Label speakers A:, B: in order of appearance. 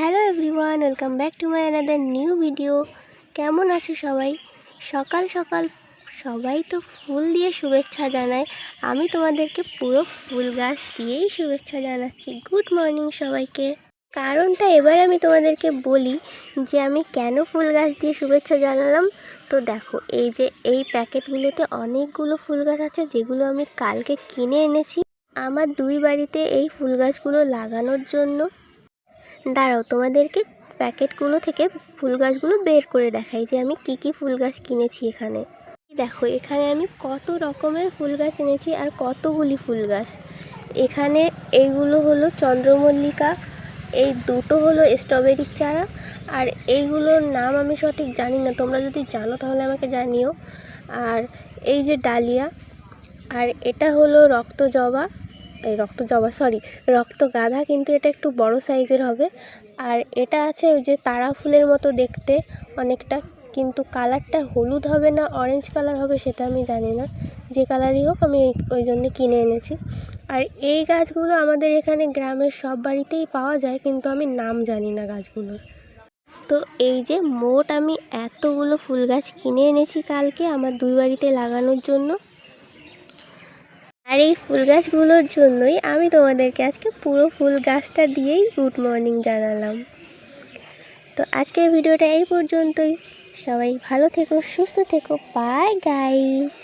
A: Hello everyone, welcome back to my another new video. কেমন আছো সবাই? সকাল সকাল সবাই তো ফুল দিয়ে শুভেচ্ছা জানায়। আমি তোমাদেরকে পুরো ফুল গাছ দিয়েই শুভেচ্ছা জানাচ্ছি। গুড মর্নিং সবাইকে। কারণটা এবার আমি তোমাদেরকে বলি যে আমি কেন ফুল গাছ দিয়ে শুভেচ্ছা জানালাম। তো দেখো, এই যে এই প্যাকেটগুলোতে অনেকগুলো ফুল গাছ আছে, যেগুলো আমি কালকে কিনে এনেছি আমার দুই বাড়িতে এই ফুল গাছগুলো লাগানোর জন্য। দাঁড়াও, তোমাদেরকে প্যাকেটগুলো থেকে ফুল গাছগুলো বের করে দেখাই যে আমি কি ফুল গাছ কিনেছি। এখানে দেখো, এখানে আমি কত রকমের ফুল গাছ এনেছি আর কতগুলি ফুল গাছ। এখানে এইগুলো হলো চন্দ্রমল্লিকা, এই দুটো হলো স্ট্রবেরির চারা, আর এইগুলোর নাম আমি সঠিক জানি না, তোমরা যদি জানো তাহলে আমাকে জানিও। আর এই যে ডালিয়া, আর এটা হলো রক্ত গাঁদা, কিন্তু এটা একটু বড় সাইজের হবে। আর এটা আছে ওই যে তারা ফুলের মতো দেখতে অনেকটা, কিন্তু কালারটা হলুদ হবে না অরেঞ্জ কালার হবে সেটা আমি জানি না। যে কালারই হোক, আমি ওই জন্য কিনে এনেছি। আর এই গাছগুলো আমাদের এখানে গ্রামের সব বাড়িতেই পাওয়া যায়, কিন্তু আমি নাম জানি না গাছগুলোর। তো এই যে মোট আমি এতগুলো ফুল গাছ কিনে এনেছি কালকে আমার দুই বাড়িতে লাগানোর জন্য। আর এই ফুল গাছগুলোর জন্যই আমি তোমাদেরকে আজকে পুরো ফুল গাছটা দিয়েই গুড মর্নিং জানালাম। তো আজকের ভিডিওটা এই পর্যন্তই। সবাই ভালো থেকো, সুস্থ থেকো। Bye guys.